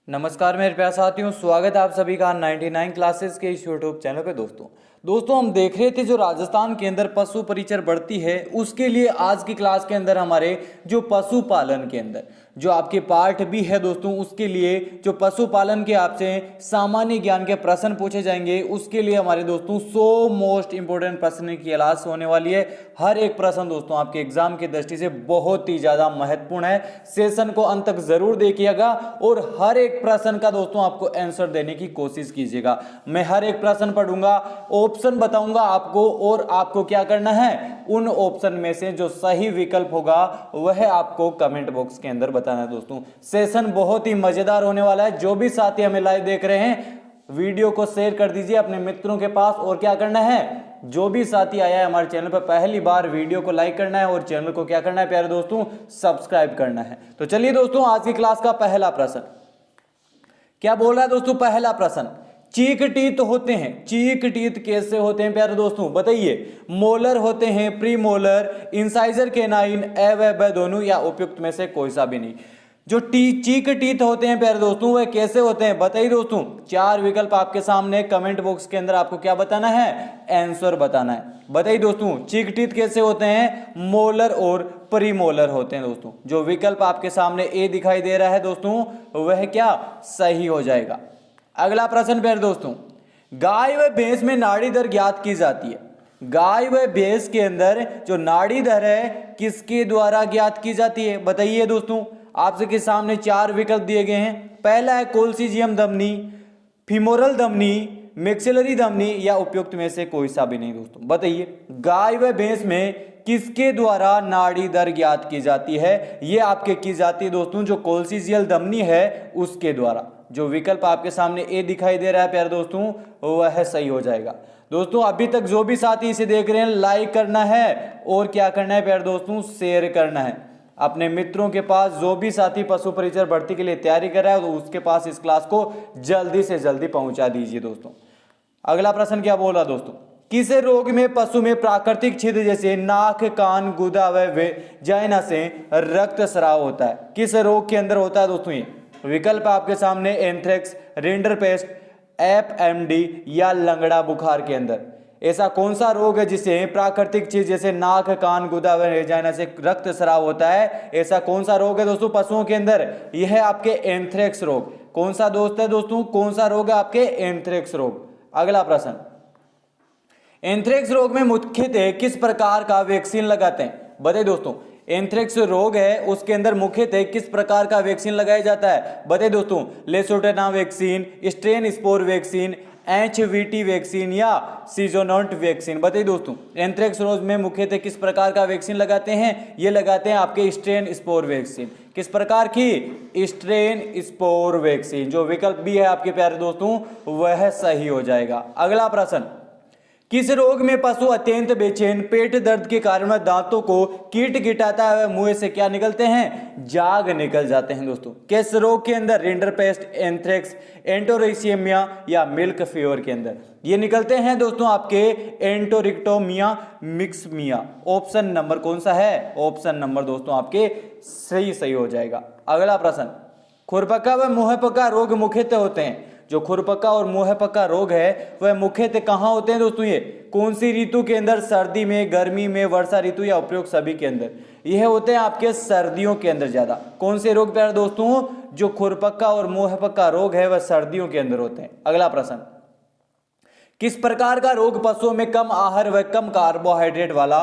नमस्कार मेरे प्यारे साथियों, स्वागत है आप सभी का 99 क्लासेस के इस यूट्यूब चैनल पे। दोस्तों हम देख रहे थे जो राजस्थान के अंदर पशु परिचर बढ़ती है, उसके लिए आज की क्लास के अंदर हमारे जो पशुपालन के अंदर जो आपके पार्ट भी है दोस्तों, उसके लिए जो पशुपालन के आपसे सामान्य ज्ञान के प्रश्न पूछे जाएंगे, उसके लिए हमारे दोस्तों 100 मोस्ट इंपोर्टेंट प्रश्न की क्लास होने वाली है। हर एक प्रश्न दोस्तों आपके एग्जाम की दृष्टि से बहुत ही ज्यादा महत्वपूर्ण है। सेशन को अंत तक जरूर देखिएगा और हर एक प्रश्न का दोस्तों आपको आंसर देने की कोशिश कीजिएगा। मैं हर एक प्रश्न पढ़ूंगा, ऑप्शन बताऊंगा आपको और आपको क्या करना है, उन ऑप्शन में से जो सही विकल्प होगा वह आपको कमेंट बॉक्स के अंदर बताना है। दोस्तों सेशन बहुत ही मजेदार होने वाला है। जो भी साथी हमें लाइव देख रहे हैं, वीडियो को शेयर कर दीजिए अपने मित्रों के पास। और क्या करना है, जो भी साथी आया है हमारे चैनल पर पहली बार, वीडियो को लाइक करना है और चैनल को क्या करना है प्यारे दोस्तों, सब्सक्राइब करना है। तो चलिए दोस्तों, आज की क्लास का पहला प्रश्न क्या बोल रहा है दोस्तों। पहला प्रश्न, चीक टीथ होते हैं, चीक टीथ कैसे होते हैं प्यारे दोस्तों बताइए। मोलर होते हैं, प्री मोलर, इंसाइजर केनाइन, अवयव दोनों, या उपयुक्त में से कोई सा भी नहीं। जो चीक टीथ होते हैं प्यारे दोस्तों वह कैसे होते हैं बताइए दोस्तों। चार विकल्प आपके सामने, कमेंट बॉक्स के अंदर आपको क्या बताना है, आंसर बताना है। बताइए दोस्तों चीक टीथ कैसे होते हैं, मोलर और प्रीमोलर होते हैं दोस्तों। जो विकल्प आपके सामने ए दिखाई दे रहा है दोस्तों, वह क्या सही हो जाएगा। अगला प्रश्न प्यारे दोस्तों, गाय व भैंस में नाड़ी दर ज्ञात की जाती है। गाय व भैंस के अंदर जो नाड़ी दर है किसके द्वारा ज्ञात की जाती है बताइए दोस्तों। आपसे के सामने चार विकल्प दिए गए हैं। पहला है कोल्सिजियम धमनी, फीमोरल धमनी, मैक्सिलरी धमनी, या उपयुक्त में से कोई सा भी नहीं दोस्तों। बताइए गाय व भैंस में किसके द्वारा नाड़ी दर ज्ञात की जाती है। ये आपके की जाती है दोस्तों जो कोल्सिजियल धमनी है उसके द्वारा। जो विकल्प आपके सामने ए दिखाई दे रहा है प्यारे दोस्तों, वह सही हो जाएगा। दोस्तों अभी तक जो भी साथी इसे देख रहे हैं, लाइक करना है और क्या करना है प्यारे दोस्तों, शेयर करना है अपने मित्रों के पास। जो भी साथी पशु परिचर भर्ती के लिए तैयारी कर रहा है तो उसके पास इस क्लास को जल्दी से जल्दी पहुंचा दीजिए दोस्तों। अगला प्रश्न क्या बोला दोस्तों, किस रोग में पशु में प्राकृतिक छिद्र जैसे नाक, कान, गुदा व वजाइना से रक्त स्राव होता है। किस रोग के अंदर होता है दोस्तों ये। विकल्प आपके सामने, एंथ्रेक्स, रिंडरपेस्ट, एफएमडी, या लंगड़ा बुखार के अंदर। ऐसा कौन सा रोग है जिसे प्राकृतिक चीज जैसे नाक, कान, गुदा व वजाइना से रक्त स्राव होता है। ऐसा कौन सा रोग है दोस्तों पशुओं के अंदर, यह है आपके एंथ्रेक्स रोग। कौन सा दोस्त है दोस्तों, कौन सा रोग है आपके, एंथ्रेक्स रोग। अगला प्रश्न, एंथ्रेक्स रोग में मुख्यतः किस प्रकार का वैक्सीन लगाते हैं बताइए दोस्तों। एंथ्रेक्स रोग है उसके अंदर मुख्यतः किस प्रकार का वैक्सीन लगाया जाता है बताइए दोस्तों। लेसोटेना vaccine, strain spore vaccine, HVT vaccine, या सीजोनॉट वैक्सीन। बताइए दोस्तों एंथ्रेक्स रोग में मुख्यतः किस प्रकार का वैक्सीन लगाते हैं। ये लगाते हैं आपके स्ट्रेन स्पोर वैक्सीन। किस प्रकार की, स्ट्रेन स्पोर वैक्सीन। जो विकल्प भी है आपके प्यारे दोस्तों वह सही हो जाएगा। अगला प्रश्न, किस रोग में पशु अत्यंत बेचैन, पेट दर्द के कारण दांतों को कीट गिटाता है, मुंह से क्या निकलते हैं, जाग निकल जाते हैं दोस्तों। किस रोग के अंदर, रिंडरपेस्ट, एंथ्रेक्स, एंटोरिक्सियमिया, या मिल्क फीवर के अंदर। ये निकलते हैं दोस्तों आपके एंटोरिक्टोमिया मिक्समिया। ऑप्शन नंबर कौन सा है, ऑप्शन नंबर दोस्तों आपके सही हो जाएगा। अगला प्रश्न, खुरपका व मुंहपका रोग मुख्यतः होते हैं। जो खुरपका और मुंहपका रोग है वह मुख्यतः कहाँ होते हैं दोस्तों। ये कौन सी ऋतु के अंदर, सर्दी में, गर्मी में, वर्षा ऋतु, या उपयुक्त सभी के अंदर। यह होते हैं आपके सर्दियों के अंदर ज्यादा। कौन से रोग प्यारे दोस्तों, जो खुरपका और मुंहपका रोग है वह सर्दियों के अंदर होते हैं। अगला प्रश्न, किस प्रकार का रोग पशुओं में कम आहार व कम कार्बोहाइड्रेट वाला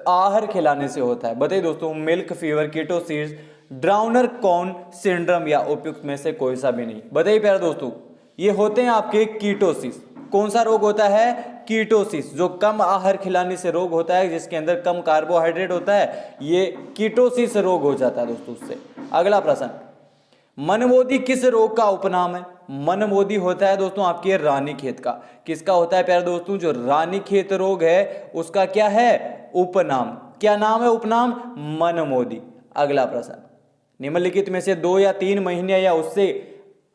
आहार खिलाने से होता है बताइए दोस्तों। Milk fever, ketosis, downer cow syndrome, या उपयुक्त में से कोई सा भी नहीं। बताइए प्यारे दोस्तों, ये होते हैं आपके कीटोसिस। कौन सा रोग होता है, कीटोसिस। जो कम आहार खिलाने से रोग होता है, जिसके अंदर कम कार्बोहाइड्रेट होता है, ये कीटोसिस रोग हो जाता है दोस्तों उससे। अगला प्रश्न, मनमोदी किस रोग का उपनाम है। मनमोदी होता है दोस्तों आपके रानीखेत का। किसका होता है प्यारे दोस्तों, जो रानीखेत रोग है उसका क्या है, उपनाम। क्या नाम है, उपनाम, मनमोदी। अगला प्रश्न, निम्नलिखित में से 2 या 3 महीने या उससे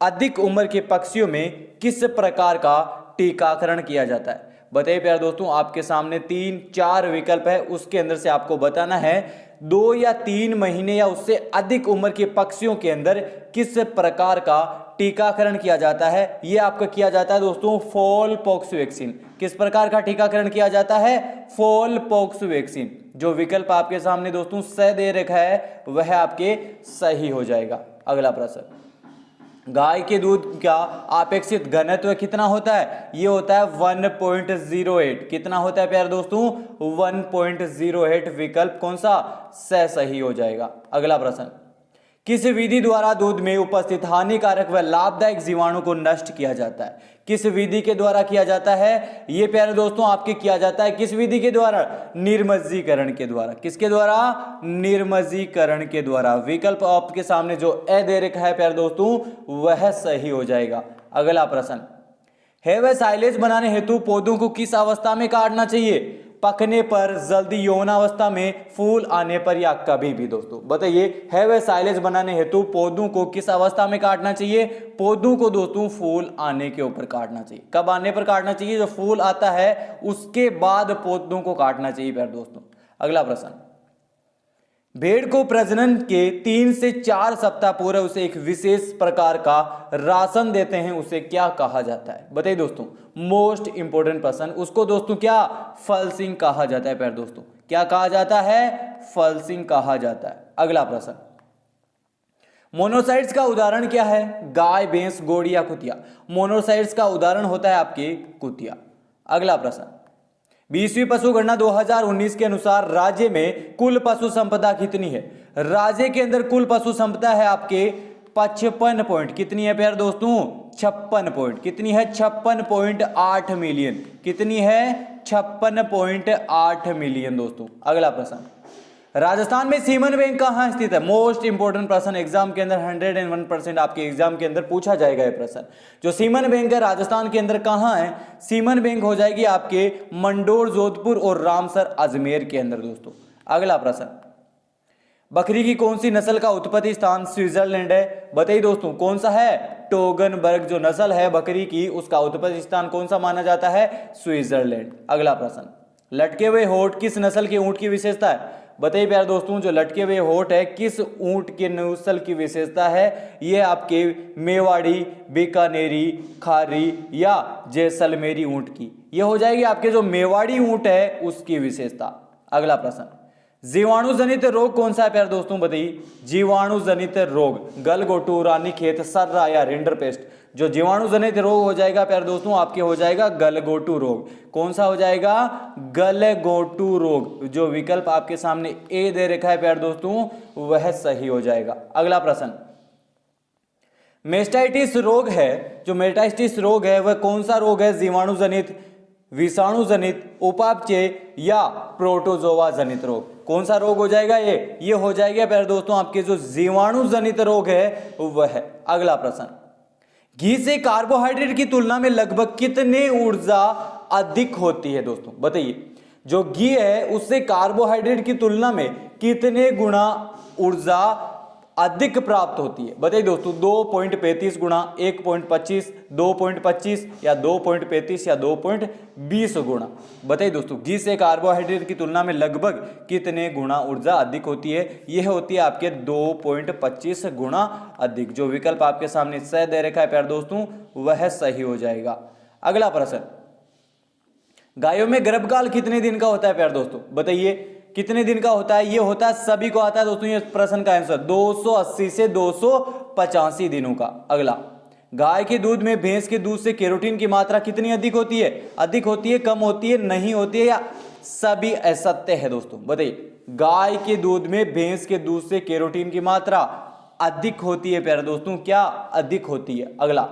अधिक उम्र के पक्षियों में किस प्रकार का टीकाकरण किया जाता है बताइए प्यारे दोस्तों। आपके सामने 3-4 विकल्प है, उसके अंदर से आपको बताना है 2 या 3 महीने या उससे अधिक उम्र के पक्षियों के अंदर किस प्रकार का टीकाकरण किया जाता है? यह आपका किया जाता है दोस्तों फॉल पॉक्स वैक्सीन। किस प्रकार का टीकाकरण किया जाता है? Fall pox vaccine. जो विकल्प आपके सामने दोस्तों स दे रखा है वह आपके सही हो जाएगा। अगला प्रश्न, गाय के दूध का अपेक्षित घनत्व कितना होता है? ये होता है 1.08। कितना होता है प्यारे दोस्तों? 1.08। विकल्प कौन सा? स सही हो जाएगा। अगला प्रश्न, किस विधि द्वारा दूध में उपस्थित हानिकारक व लाभदायक जीवाणु को नष्ट किया जाता है? किस विधि के द्वारा किया जाता है? ये प्यारे दोस्तों आपके किया जाता है किस विधि के द्वारा? निर्मजीकरण के द्वारा। किसके द्वारा? निर्मजीकरण के द्वारा। विकल्प आपके सामने जो ए दे रखा है प्यारे दोस्तों वह सही हो जाएगा। अगला प्रश्न, है वह साइलेज बनाने हेतु पौधों को किस अवस्था में काटना चाहिए? पकने पर, जल्दी यौनावस्था में, फूल आने पर या कभी भी? दोस्तों बताइए, है वह साइलेज बनाने हेतु पौधों को किस अवस्था में काटना चाहिए? पौधों को दोस्तों फूल आने के ऊपर काटना चाहिए। कब आने पर काटना चाहिए? जो फूल आता है उसके बाद पौधों को काटना चाहिए प्यारे दोस्तों। अगला प्रश्न, भेड़ को प्रजनन के 3 से 4 सप्ताह पूरे उसे एक विशेष प्रकार का राशन देते हैं, उसे क्या कहा जाता है? बताइए दोस्तों, मोस्ट इंपोर्टेंट प्रश्न। उसको दोस्तों क्या? फलसिंग कहा जाता है प्यारे दोस्तों। क्या कहा जाता है? फलसिंग कहा जाता है। अगला प्रश्न, मोनोसाइट्स का उदाहरण क्या है? गाय, भैंस, घोड़ी या कुतिया? मोनोसाइट्स का उदाहरण होता है आपके कुतिया। अगला प्रश्न, 20वीं पशु गणना 2019 के अनुसार राज्य में कुल पशु संपदा कितनी है? राज्य के अंदर कुल पशु संपदा है आपके 55 पॉइंट, कितनी है प्यारे दोस्तों? 56 पॉइंट। कितनी है? 56.8 मिलियन। कितनी है? 56.8 मिलियन दोस्तों। अगला प्रश्न, राजस्थान में सीमन बैंक कहां स्थित है? मोस्ट इंपोर्टेंट प्रश्न, एग्जाम के अंदर 101% आपके एग्जाम के अंदर पूछा जाएगा ये प्रश्न। जो सीमन बैंक है राजस्थान के अंदर कहां है? सीमन बैंक हो जाएगी आपके मंडोर, जोधपुर और रामसर, अजमेर के अंदर दोस्तों। अगला प्रश्न, बकरी की कौन सी नस्ल का उत्पत्ति स्थान स्विट्जरलैंड है? बताइए दोस्तों कौन सा है? टोगनबर्ग जो नस्ल है बकरी की उसका उत्पत्ति स्थान कौन सा माना जाता है? स्विट्जरलैंड। अगला प्रश्न, लटके हुए होठ किस नस्ल के ऊंट की विशेषता है? बताइए प्यारे दोस्तों, जो लटके हुए होठ है किस ऊंट के नस्ल की विशेषता है? ये आपके मेवाड़ी, बीकानेरी, खारी या जैसलमेरी ऊंट की। ये हो जाएगी आपके जो मेवाड़ी ऊंट है उसकी विशेषता। अगला प्रश्न, जीवाणु जनित रोग कौन सा है प्यारे दोस्तों? बताइए, जीवाणु जनित रोग गलघोटू, रानीखेत, सर्रा या रिंडरपेस्ट? जो जीवाणु जनित रोग हो जाएगा प्यारे दोस्तों आपके हो जाएगा गलघोटू रोग। कौन सा हो जाएगा? गलघोटू रोग। जो विकल्प आपके सामने ए दे रखा है प्यारे दोस्तों वह सही हो जाएगा। अगला प्रश्न, मेस्टाइटिस रोग है, जो मेस्टाइटिस रोग है वह कौन सा रोग है? जीवाणु जनित, विषाणु जनित, उपापचय या प्रोटोजोआ जनित रोग? कौन सा रोग हो जाएगा? ये हो जाएगा प्यारे दोस्तों आपके जो जीवाणु जनित रोग है वह है। अगला प्रश्न, घी से कार्बोहाइड्रेट की तुलना में लगभग कितने ऊर्जा अधिक होती है? दोस्तों बताइए, जो घी है उससे कार्बोहाइड्रेट की तुलना में कितने गुना ऊर्जा अधिक प्राप्त होती है? बताइए दोस्तों, 2.35 गुना, 1.25, 2.25 या 2.35 या 2.20 गुना? बताइए दोस्तों, घी से कार्बोहाइड्रेट की तुलना में लगभग कितने गुना ऊर्जा अधिक होती है? यह होती है आपके 2.25 गुना अधिक। जो विकल्प आपके सामने स दे रखा है प्यारे दोस्तों वह सही हो जाएगा। अगला प्रश्न, गायों में गर्भकाल कितने दिन का होता है प्यारे दोस्तों? बताइए कितने दिन का होता है? ये होता है, सभी को आता है दोस्तों ये प्रश्न का आंसर, 280 से 285 दिनों का। अगला, गाय के दूध में भैंस के दूध से केरोटीन की मात्रा कितनी अधिक होती है? अधिक होती है, कम होती है, नहीं होती है या सभी असत्य है? दोस्तों बताइए, गाय के दूध में भैंस के दूध से केरोटीन की मात्रा अधिक होती है प्यारे दोस्तों। क्या अधिक होती है? अगला,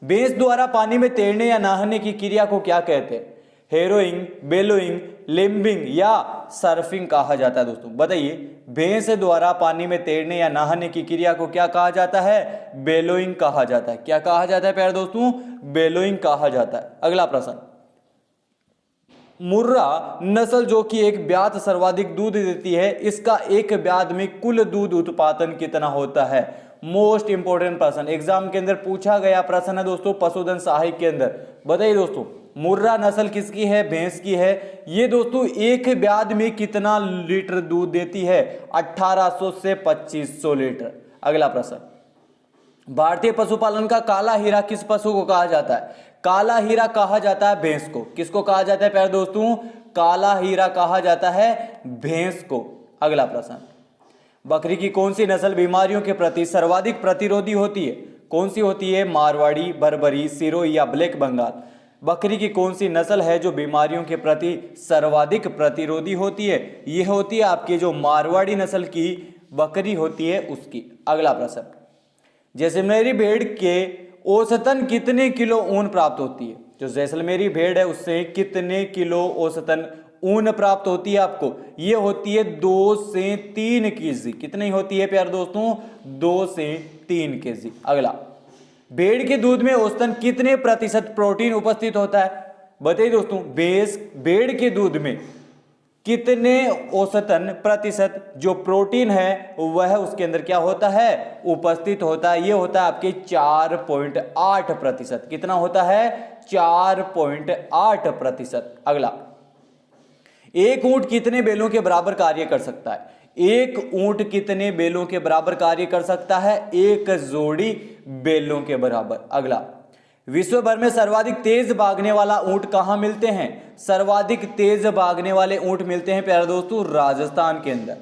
भैंस द्वारा पानी में तैरने या नहाने की क्रिया को क्या कहते हैं? हेरोइंग, बेलोइंग, लिम्बिंग या सर्फिंग कहा जाता है? दोस्तों बताइए, भैंस द्वारा पानी में तैरने या नहाने की क्रिया को क्या कहा जाता है? बेलोइंग कहा जाता है। क्या कहा जाता है प्यारे दोस्तों? बेलोइंग कहा जाता है। अगला प्रश्न, मुर्रा नस्ल जो कि एक ब्यात सर्वाधिक दूध देती है, इसका एक ब्यात में कुल दूध उत्पादन कितना होता है? मोस्ट इंपोर्टेंट प्रश्न, एग्जाम के अंदर पूछा गया प्रश्न है दोस्तों, पशुधन सहायक के अंदर। बताइए दोस्तों, मुर्रा नस्ल किसकी है? भैंस की है। ये दोस्तों एक ब्याज में कितना लीटर दूध देती है? 1800 से 2500 लीटर। अगला प्रश्न, भारतीय पशुपालन का काला हीरा किस पशु को कहा जाता है? काला हीरा कहा जाता है भैंस को। किसको कहा जाता है प्यारे दोस्तों? काला हीरा कहा जाता है भैंस को। अगला प्रश्न, बकरी की कौन सी नस्ल बीमारियों के प्रति सर्वाधिक प्रतिरोधी होती है? कौन सी होती है? मारवाड़ी, बर्बरी, सिरोही या ब्लैक बंगाल। बकरी की कौन सी नस्ल है जो बीमारियों के प्रति सर्वाधिक प्रतिरोधी होती है? यह होती है आपकी जो मारवाड़ी नस्ल की बकरी होती है उसकी। अगला प्रश्न, जैसलमेरी भेड़ के औसतन कितने किलो ऊन प्राप्त होती है? जो जैसलमेरी भेड़ है उससे कितने किलो औसतन ऊन प्राप्त होती है आपको? ये होती है 2 से 3 केजी। कितनी होती है प्यारे दोस्तों? 2 से 3 केजी। अगला, भेड़ के दूध में औसतन कितने प्रतिशत प्रोटीन उपस्थित होता है? बताइए दोस्तों, भेड़ के दूध में कितने औसतन प्रतिशत जो प्रोटीन है वह उसके अंदर क्या होता है? उपस्थित होता है। ये होता है आपके 4.8%। कितना होता है? 4.8%। अगला, एक ऊंट कितने बैलों के बराबर कार्य कर सकता है? एक ऊंट कितने बैलों के बराबर कार्य कर सकता है? 1 जोड़ी बैलों के बराबर। अगला, विश्व भर में सर्वाधिक तेज भागने वाला ऊंट कहां मिलते हैं? सर्वाधिक तेज भागने वाले ऊंट मिलते हैं प्यारे दोस्तों राजस्थान के अंदर।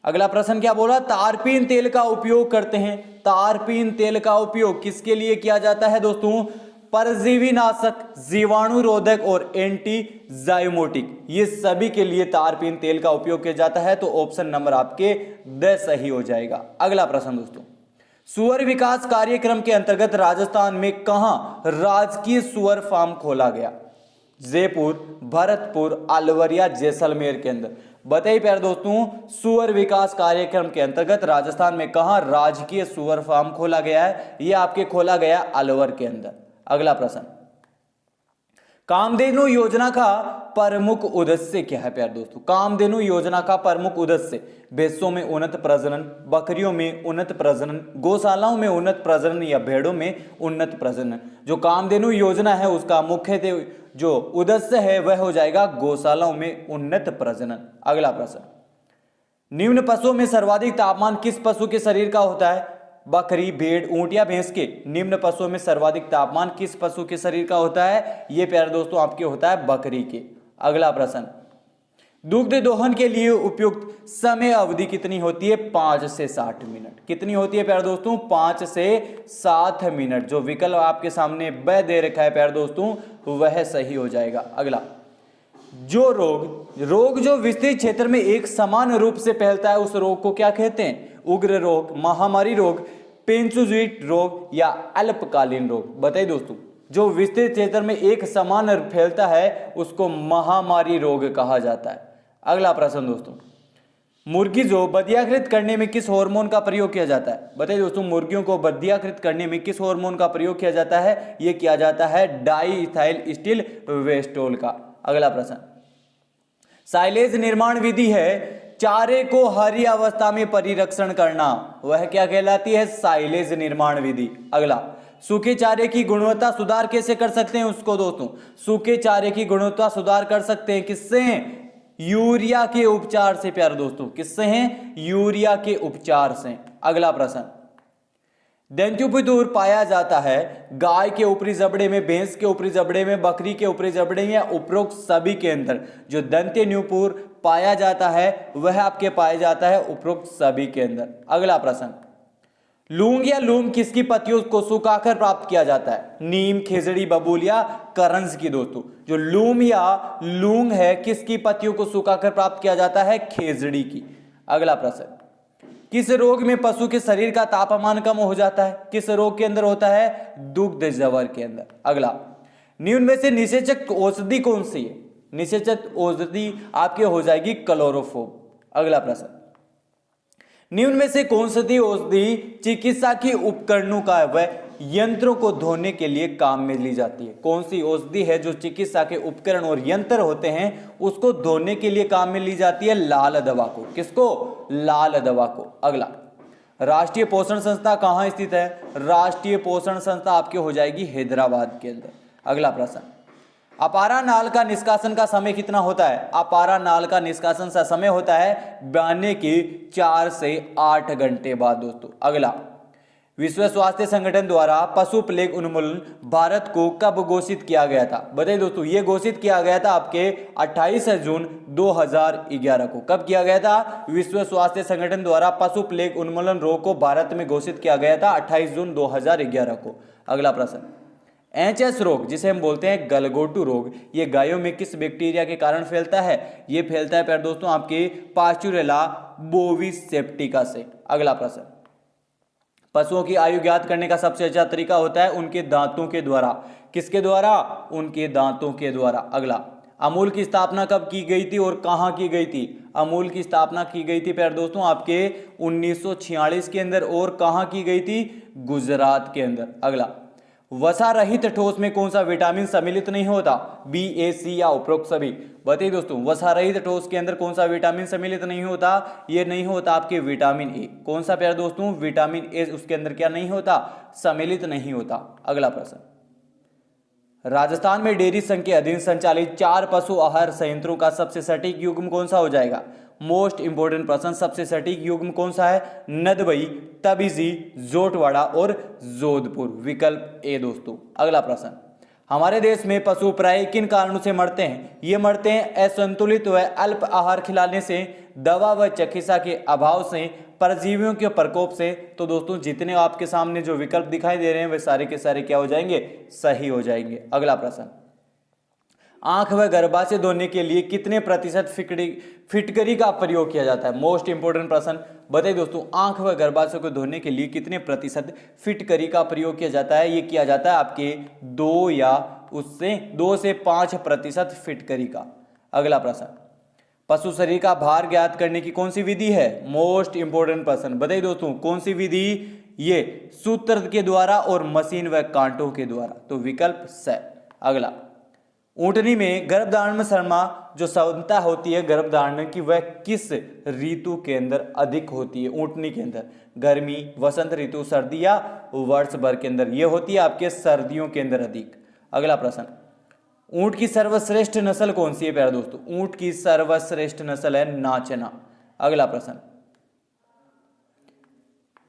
अगला प्रश्न क्या बोला? तारपीन तेल का उपयोग करते हैं। तारपीन तेल का उपयोग किसके लिए किया जाता है दोस्तों? परजीवी नाशक, जीवाणुरोधक और एंटीजाइमोटिक, ये सभी के लिए तारपीन तेल का उपयोग किया जाता है। तो ऑप्शन नंबर आपके द सही हो जाएगा। अगला प्रश्न दोस्तों, सुअर विकास कार्यक्रम के अंतर्गत राजस्थान में कहां राजकीय सुअर फार्म खोला गया? जयपुर, भरतपुर, अलवर या जैसलमेर के अंदर। बताइए प्यारे दोस्तों, सुअर विकास कार्यक्रम के अंतर्गत राजस्थान में कहां राजकीय सुअर फार्म खोला गया है? यह आपके खोला गया अलवर के अंदर। अगला प्रश्न, कामधेनु योजना का प्रमुख उद्देश्य क्या है प्यारे दोस्तों? कामधेनु योजना का प्रमुख उद्देश्य भैंसों में उन्नत प्रजनन, बकरियों में उन्नत प्रजनन, गौशालाओं में उन्नत प्रजनन या भेड़ों में उन्नत प्रजनन। जो कामधेनु योजना है उसका मुख्य जो उद्देश्य है वह हो जाएगा गौशालाओं में उन्नत प्रजनन। अगला प्रश्न, निम्न पशुओं में सर्वाधिक तापमान किस पशु के शरीर का होता है? बकरी, भेड़, ऊंट या भैंस के? निम्न पशुओं में सर्वाधिक तापमान किस पशु के शरीर का होता है? ये प्यारे दोस्तों आपके होता है बकरी के। अगला प्रश्न, दुग्ध दोहन के लिए उपयुक्त समय अवधि कितनी होती है? 5 से 60 मिनट। कितनी होती है प्यारे दोस्तों? 5 से 7 मिनट। जो विकल्प आपके सामने ब दे रखा है प्यारे दोस्तों वह सही हो जाएगा। अगला, जो रोग जो विस्तृत क्षेत्र में एक समान रूप से फैलता है उस रोग को क्या कहते हैं? उग्र रोग, महामारी रोग, पेंचुजुइट रोग या अल्पकालीन रोग। बताइए दोस्तों, जो विस्तृत क्षेत्र में एक समान फैलता है उसको महामारी रोग कहा जाता है। अगला प्रश्न दोस्तों, मुर्गी जो बधियाकृत करने में किस हार्मोन का प्रयोग किया जाता है? बताइए दोस्तों, मुर्गियों को बधियाकृत करने में किस हार्मोन का प्रयोग किया जाता है? यह किया जाता है डाईइथाइल स्टील वेस्टोल का। अगला प्रश्न, साइलेज निर्माण विधि है चारे को हरी अवस्था में परिरक्षण करना, वह क्या कहलाती है? साइलेज निर्माण विधि। अगला, सूखे चारे की गुणवत्ता सुधार कैसे कर सकते हैं उसको दोस्तों? सूखे चारे की गुणवत्ता सुधार कर सकते हैं किससे? यूरिया के उपचार से प्यारे दोस्तों। किससे हैं? यूरिया के उपचार से। अगला प्रश्न, दंत्युपितूर पाया जाता है गाय के ऊपरी जबड़े में, भैंस के ऊपरी जबड़े में, बकरी के ऊपरी जबड़े में या उपरोक्त सभी के अंदर? जो दंत्यन्यूपुर पाया जाता है वह आपके पाया जाता है उपरोक्त सभी के अंदर। अगला प्रश्न, लूंग या लूम किसकी पत्तियों को सुखाकर प्राप्त किया जाता है? नीम, खेजड़ी, बबूल या करंज की दोस्तों? जो लूम या लूंग है किसकी पत्तियों को सुखाकर प्राप्त किया जाता है? खेजड़ी की। अगला प्रश्न, किस रोग में पशु के शरीर का तापमान कम हो जाता है? किस रोग के अंदर होता है? दुग्ध जवर के अंदर। अगला, निम्न में से निषेचक औषधि कौन सी है? निषेचक औषधि आपके हो जाएगी क्लोरोफॉर्म। अगला प्रश्न, निम्न में से कौन सी औषधि चिकित्सा के उपकरणों का वह यंत्रों को धोने के लिए काम में ली जाती है? कौन सी औषधि है जो चिकित्सा के उपकरण और यंत्र होते हैं उसको धोने के लिए काम में ली जाती है? लाल दवा को। किसको? लाल दवा को। अगला, राष्ट्रीय पोषण संस्था कहाँ स्थित है? राष्ट्रीय पोषण संस्था आपकी हो जाएगी हैदराबाद के अंदर। अगला प्रश्न, अपारा नाल का निष्कासन का समय कितना होता है? अपारा नाल का निष्कासन का समय होता है बहने के 4 से 8 घंटे बाद दोस्तों। अगला, विश्व स्वास्थ्य संगठन द्वारा पशु प्लेग उन्मूलन भारत को कब घोषित किया गया था? बताइए दोस्तों, ये घोषित किया गया था आपके 28 जून 2011 को। कब किया गया था? विश्व स्वास्थ्य संगठन द्वारा पशु प्लेग उन्मूलन रोग को भारत में घोषित किया गया था 28 जून 2011 को। अगला प्रश्न, एचएस रोग जिसे हम बोलते हैं गलघोटू रोग, ये गायों में किस बैक्टीरिया के कारण फैलता है? ये फैलता है प्यारे दोस्तों आपके पास्चुरेला बोविस सेप्टिका से। अगला प्रश्न, पशुओं की आयु ज्ञात करने का सबसे अच्छा तरीका होता है उनके दांतों के द्वारा। किसके द्वारा? उनके दांतों के द्वारा। अगला, अमूल की स्थापना कब की गई थी और कहां की गई थी? अमूल की स्थापना की गई थी प्यारे दोस्तों आपके 1946 के अंदर, और कहां की गई थी? गुजरात के अंदर। अगला, वसा रहित ठोस में कौन सा विटामिन सम्मिलित नहीं होता? बी, ए, सी या उपरोक्त सभी? बताइए दोस्तों, वसा रहित ठोस के अंदर कौन सा विटामिन सम्मिलित नहीं होता? ये नहीं होता आपके विटामिन ए। कौन सा प्यारे दोस्तों? विटामिन ए उसके अंदर क्या नहीं होता? सम्मिलित नहीं होता। अगला प्रश्न, राजस्थान में डेयरी संघ के अधीन संचालित 4 पशु आहार संयंत्रों का सबसे सटीक युग्म कौन सा हो जाएगा? मोस्ट इंपोर्टेंट प्रश्न, सबसे सटीक युग्म कौन सा है? नदबई, तबीजी, जोटवाड़ा और जोधपुर। विकल्प ए दोस्तों। अगला प्रश्न, हमारे देश में पशु प्राय किन कारणों से मरते हैं? ये मरते हैं असंतुलित व अल्प आहार खिलाने से, दवा व चिकित्सा के अभाव से, परजीवियों के प्रकोप से। तो दोस्तों जितने आपके सामने जो विकल्प दिखाई दे रहे हैं वे सारे के सारे क्या हो जाएंगे? सही हो जाएंगे। अगला प्रश्न, आंख व गर्भाशय धोने के लिए कितने प्रतिशत फिटकरी का प्रयोग किया जाता है? मोस्ट इंपोर्टेंट प्रश्न, बताइए दोस्तों, आंख व गर्भाशय को धोने के लिए कितने प्रतिशत फिटकरी का प्रयोग किया जाता है? ये किया जाता है आपके 2 से 5% फिटकरी का। अगला प्रश्न, पशु शरीर का भार ज्ञात करने की कौन सी विधि है? मोस्ट इंपोर्टेंट प्रश्न, बताइए दोस्तों, कौन सी विधि? ये सूत्र के द्वारा और मशीन व कांटों के द्वारा। तो विकल्प स। अगला, ऊंटनी में गर्भधारण शर्मा जो क्षमता होती है गर्भधारण की, वह किस ऋतु के अंदर अधिक होती है? ऊंटनी के अंदर गर्मी, वसंत ऋतु, सर्दी या वर्ष भर के अंदर? ये होती है आपके सर्दियों के अंदर अधिक। अगला प्रश्न, ऊंट की सर्वश्रेष्ठ नस्ल कौन सी है प्यारे दोस्तों? ऊंट की सर्वश्रेष्ठ नस्ल है नाचना। अगला प्रश्न,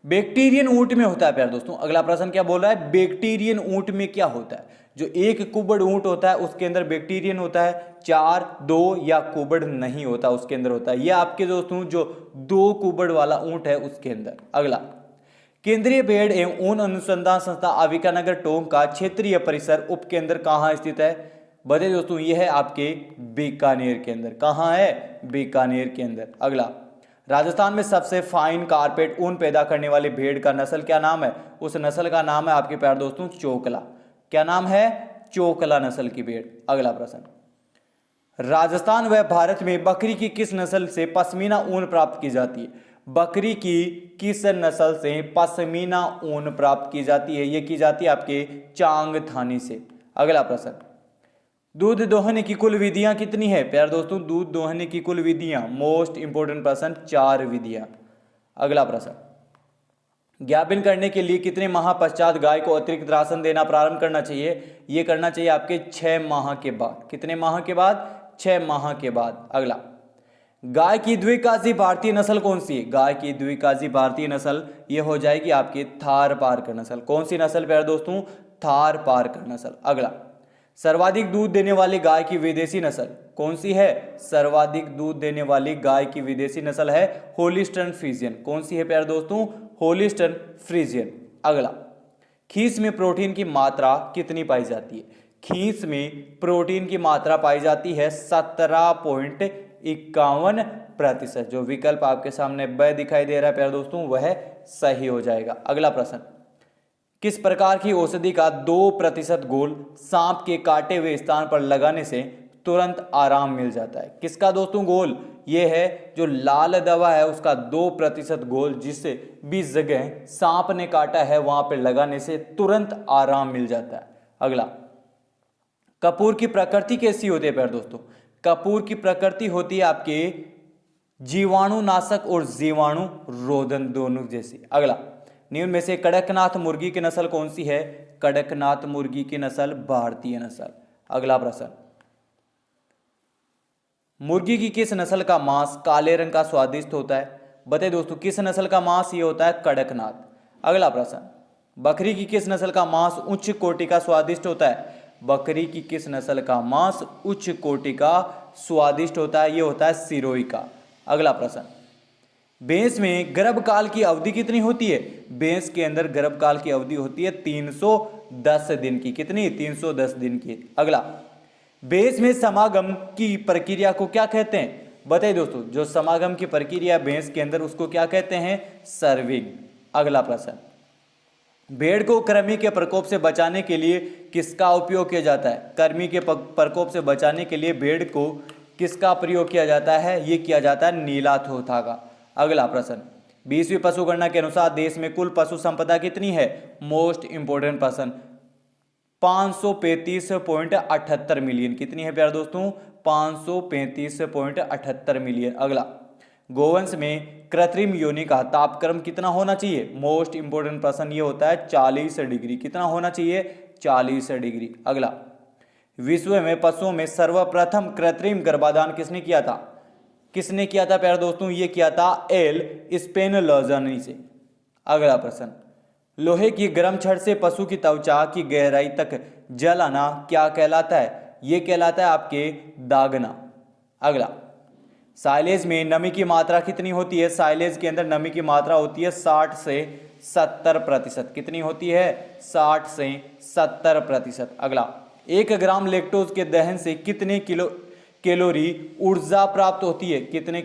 बैक्टीरियन ऊंट में होता है प्यारे दोस्तों। अगला प्रश्न क्या बोल रहा है? बैक्टीरियन ऊंट में क्या होता है? जो एक कुबड़ ऊंट होता है उसके अंदर बैक्टीरियन होता है, 4, 2 या कुबड़ नहीं होता उसके अंदर होता है। ये आपके दोस्तों जो 2 कुबड़ वाला ऊंट है उसके अंदर। अगला, केंद्रीय भेड़ एवं ऊन अनुसंधान संस्था अविकानगर टोंक का क्षेत्रीय परिसर उपकेंद्र कहाँ स्थित है? बताइए दोस्तों, ये है आपके बीकानेर के अंदर। कहाँ है? बीकानेर के अंदर। अगला, राजस्थान में सबसे फाइन कारपेट ऊन पैदा करने वाली भेड़ का नस्ल क्या नाम है? उस नस्ल का नाम है आपके प्यारे दोस्तों चोकला। क्या नाम है? चोकला नस्ल की भेड़। अगला प्रश्न, राजस्थान व भारत में बकरी की किस नस्ल से पश्मीना ऊन प्राप्त की जाती है? बकरी की किस नस्ल से पश्मीना ऊन प्राप्त की जाती है? ये की जाती है आपके चांगथानी से। अगला प्रश्न, दूध दोहने की कुल विधियां कितनी है प्यारे दोस्तों? दूध दोहने की कुल विधियां, मोस्ट इंपोर्टेंट प्रश्न, 4 विधियां। अगला प्रश्न, ज्ञापन करने के लिए कितने माह पश्चात गाय को अतिरिक्त राशन देना प्रारंभ करना चाहिए? ये करना चाहिए आपके 6 माह के बाद। कितने माह के बाद? 6 माह के बाद। अगला, गाय की द्विकाजी भारतीय नस्ल कौन सी है? गाय की द्विकाजी भारतीय नस्ल ये हो जाएगी आपकी थारपारकर नस्ल। कौन सी नस्ल प्यारे दोस्तों? थारपारकर नस्ल। अगला, सर्वाधिक दूध देने वाली गाय की विदेशी नस्ल कौन सी है? सर्वाधिक दूध देने वाली गाय की विदेशी नस्ल है होलिस्टन फ्रीजियन। कौन सी है प्यारे दोस्तों? होलिस्टन फ्रीजियन। अगला, खीस में प्रोटीन की मात्रा कितनी पाई जाती है? खीस में प्रोटीन की मात्रा पाई जाती है 17.51%। जो विकल्प आपके सामने ब दिखाई दे रहा है प्यारे दोस्तों वह सही हो जाएगा। अगला प्रश्न, किस प्रकार की औषधि का 2% घोल सांप के काटे हुए स्थान पर लगाने से तुरंत आराम मिल जाता है? किसका दोस्तों घोल? ये है जो लाल दवा है उसका 2% घोल, जिससे भी जगह सांप ने काटा है वहां पर लगाने से तुरंत आराम मिल जाता है। अगला, कपूर की प्रकृति कैसी होती है प्यारे दोस्तों? कपूर की प्रकृति होती है आपके जीवाणुनाशक और जीवाणु रोधन दोनों जैसी। अगला, निम्न में से कड़कनाथ मुर्गी की नस्ल कौन सी है? कड़कनाथ मुर्गी की नस्ल भारतीय नस्ल। अगला प्रश्न, मुर्गी की किस नस्ल का मांस काले रंग का स्वादिष्ट होता है? बताइए दोस्तों, किस नस्ल का मांस ये होता है? कड़कनाथ। अगला प्रश्न, बकरी की किस नस्ल का मांस उच्च कोटि का स्वादिष्ट होता है? बकरी की किस नस्ल का मांस उच्च कोटि का स्वादिष्ट होता है? ये होता है सिरोही का। अगला प्रश्न, भैंस में गर्भकाल की अवधि कितनी होती है? भैंस के अंदर गर्भकाल की अवधि होती है 310 दिन की। कितनी? 310 दिन की। अगला, भैंस में समागम की प्रक्रिया को क्या कहते हैं? बताइए दोस्तों, जो समागम की प्रक्रिया भैंस के अंदर उसको क्या कहते हैं? सर्विंग। अगला प्रश्न, भेड़ को कृमि के प्रकोप से बचाने के लिए किसका उपयोग किया जाता है? कृमि के प्रकोप से बचाने के लिए भेड़ को किसका प्रयोग किया जाता है? ये किया जाता है नीलाथोथा का। अगला प्रश्न, 20वीं पशु गणना के अनुसार देश में कुल पशु संपदा कितनी है? मोस्ट इंपोर्टेंट प्रश्न, 535.78 मिलियन। कितनी है प्यारे दोस्तों? 535.78 मिलियन। अगला, गोवंश में कृत्रिम योनि का तापक्रम कितना होना चाहिए? मोस्ट इंपोर्टेंट प्रश्न ये होता है 40 डिग्री। कितना होना चाहिए? 40 डिग्री। अगला, विश्व में पशुओं में सर्वप्रथम कृत्रिम गर्भाधान किसने किया था? किसने किया था प्यारे दोस्तों? ये किया था एल स्पेनलोज़नी से। अगला प्रश्न, लोहे की गर्म छड़ से पशु की त्वचा की गहराई तक जल आना क्या कहलाता है? ये कहलाता है आपके दागना। अगला, साइलेज में नमी की मात्रा कितनी होती है? साइलेज के अंदर नमी की मात्रा होती है 60 से 70%। कितनी होती है? 60 से 70%। अगला, 1 ग्राम लैक्टोज के दहन से कितने कैलोरी ऊर्जा प्राप्त होती है? कितने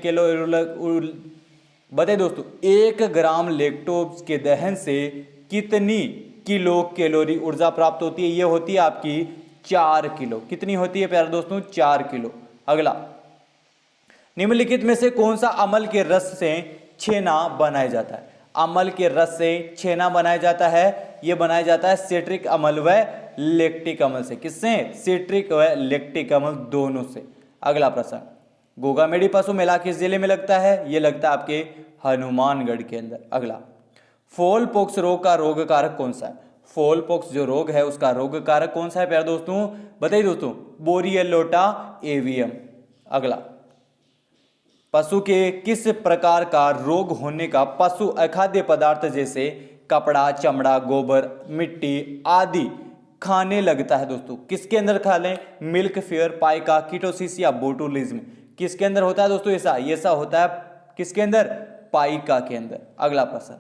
बताइए दोस्तों, 1 ग्राम लैक्टोज के दहन से कितनी किलो कैलोरी ऊर्जा प्राप्त होती है? ये होती है आपकी 4 किलो। कितनी होती है प्यारे दोस्तों? 4 किलो। अगला, निम्नलिखित में से कौन सा अमल के रस से छेना बनाया जाता है? अमल के रस से छेना बनाया जाता है, यह बनाया जाता है सिट्रिक अम्ल व लैक्टिक अम्ल से। किससे? सिट्रिक व लैक्टिक अम्ल दोनों से। अगला प्रश्न, गोगामेडी पशु मेला किस जिले में लगता है? यह लगता है आपके हनुमानगढ़ के अंदर। अगला, फॉल पॉक्स रोग का रोग कारक कौन सा है? फॉल पॉक्स जो रोग है उसका रोग कारक कौन सा है प्यारे दोस्तों? बताइए दोस्तों, बोरियलोटा एवियम। अगला, पशु के किस प्रकार का रोग होने का पशु अखाद्य पदार्थ जैसे कपड़ा, चमड़ा, गोबर, मिट्टी आदि खाने लगता है? दोस्तों, किसके अंदर खा लें? मिल्क फेयर, पाइका, कीटोसिस या बोटुलिज्म। किसके अंदर होता है दोस्तों? ऐसा होता है किसके अंदर? पाइका के अंदर। अगला प्रश्न,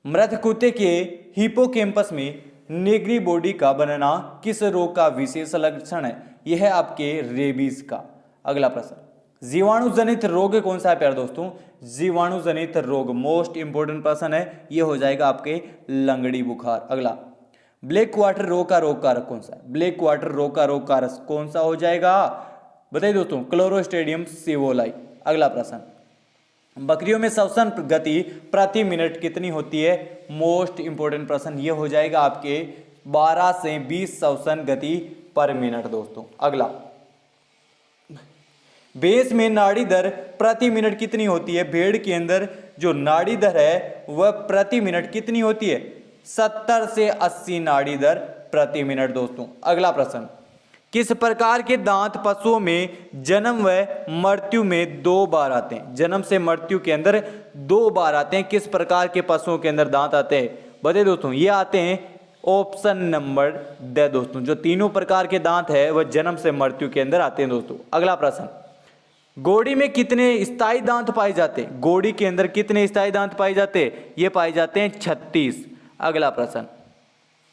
मृत कुत्ते के हिपोकैम्पस में नेग्री बॉडी का बनना किस रोग का विशेष लक्षण है? यह है आपके रेबीज का। अगला प्रश्न, जीवाणु जनित रोग कौन सा है प्यारे दोस्तों? जीवाणु जनित रोग मोस्ट इंपोर्टेंट प्रश्न है, यह हो जाएगा आपके लंगड़ी बुखार। अगला, ब्लैक क्वार्टर रोग का रोग कारक कौन सा है? ब्लैक क्वार्टर रोग का रोग कारक कौन सा हो जाएगा? बताइए दोस्तों, क्लोरोस्ट्रेडियम सिवोलाई। अगला प्रश्न, बकरियों में श्वसन गति प्रति मिनट कितनी होती है? मोस्ट इंपोर्टेंट प्रश्न ये हो जाएगा आपके 12 से 20 श्वसन गति पर मिनट दोस्तों। अगला, भैंस में नाड़ी दर प्रति मिनट कितनी होती है? भेड़ के अंदर जो नाड़ी दर है वह प्रति मिनट कितनी होती है? 70 से 80 नाड़ी दर प्रति मिनट दोस्तों। अगला प्रश्न, किस प्रकार के दांत पशुओं में जन्म व मृत्यु में 2 बार आते हैं? जन्म से मृत्यु के अंदर 2 बार आते हैं। किस प्रकार के पशुओं के अंदर दांत आते हैं? बताइए दोस्तों, ये आते हैं ऑप्शन नंबर ड दोस्तों। जो तीनों प्रकार के दांत है वह जन्म से मृत्यु के अंदर आते हैं दोस्तों। अगला प्रश्न, घोड़ी में कितने स्थायी दांत पाए जाते हैं? घोड़ी के अंदर कितने स्थायी दांत पाए जाते हैं? ये पाए जाते हैं 36। अगला प्रश्न,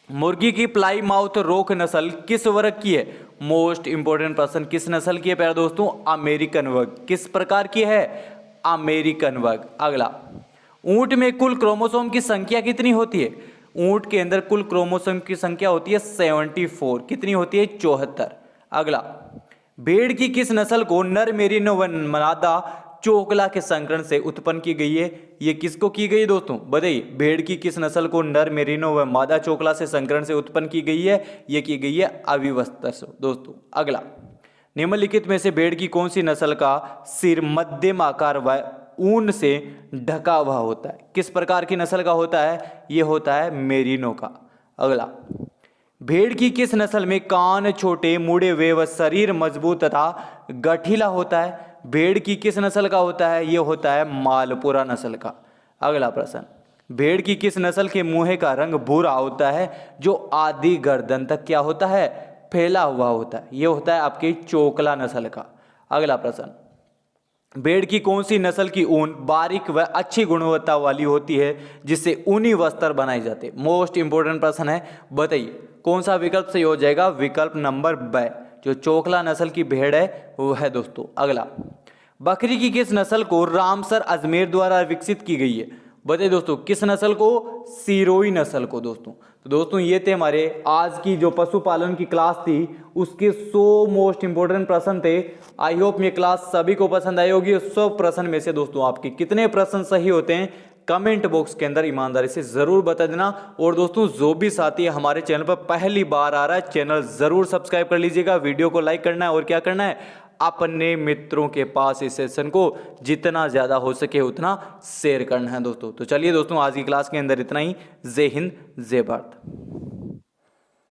मुर्गी की प्लाई माउथ रोक नस्ल किस वर्ग की है? मोस्ट इंपोर्टेंट प्रश्न, किस नस्ल की है प्यारे दोस्तों? अमेरिकन वर्ग। किस प्रकार की है? अमेरिकन वर्ग। अगला, ऊंट में कुल क्रोमोसोम की संख्या कितनी होती है? ऊंट के अंदर कुल क्रोमोसोम की संख्या होती है 74। कितनी होती है? 74। अगला, भेड़ की किस नस्ल को नर मेरिनो व मादा चोकला के संकरण से उत्पन्न की गई है? ये किसको की गई है दोस्तों? बताइए, भेड़ की किस नस्ल को नर मेरिनो व मादा चोकला से संकरण से उत्पन्न की गई है? ये की गई है अविवस्था दोस्तों। अगला, निम्नलिखित में से भेड़ की कौन सी नस्ल का सिर मध्यम आकार व ऊन से ढका हुआ होता है? किस प्रकार की नस्ल का होता है? ये होता है मेरिनो का। अगला, भेड़ की किस नस्ल में कान छोटे, मुड़े हुए व शरीर मजबूत तथा गठीला होता है? भेड़ की किस नस्ल का होता है? ये होता है मालपुरा नस्ल का। अगला प्रश्न, भेड़ की किस नस्ल के मुंह का रंग भूरा होता है जो आधी गर्दन तक क्या होता है? फैला हुआ होता है। ये होता है आपकी चोकला नस्ल का। अगला प्रश्न, भेड़ की कौन सी नस्ल की ऊन बारीक व अच्छी गुणवत्ता वाली होती है जिससे ऊनी वस्त्र बनाए जाते? मोस्ट इंपोर्टेंट प्रश्न है, बताइए कौन सा विकल्प सही हो जाएगा? विकल्प नंबर ब, जो चोकला नस्ल की भेड़ है वो है दोस्तों। अगला, बकरी की किस नस्ल को रामसर अजमेर द्वारा विकसित की गई है? बताइए दोस्तों, किस नस्ल को? सिरोही नस्ल को दोस्तों। तो दोस्तों ये थे हमारे आज की जो पशुपालन की क्लास थी उसके 100 मोस्ट इंपोर्टेंट प्रश्न थे। आई होप ये क्लास सभी को पसंद आई होगी। 100 प्रश्न में से दोस्तों आपके कितने प्रश्न सही होते हैं कमेंट बॉक्स के अंदर ईमानदारी से जरूर बता देना। और दोस्तों जो भी साथी हमारे चैनल पर पहली बार आ रहा है, चैनल जरूर सब्सक्राइब कर लीजिएगा, वीडियो को लाइक करना है और क्या करना है, अपने मित्रों के पास इस सेशन को जितना ज़्यादा हो सके उतना शेयर करना है दोस्तों। तो चलिए दोस्तों आज की क्लास के अंदर इतना ही। जय हिंद, जय भारत।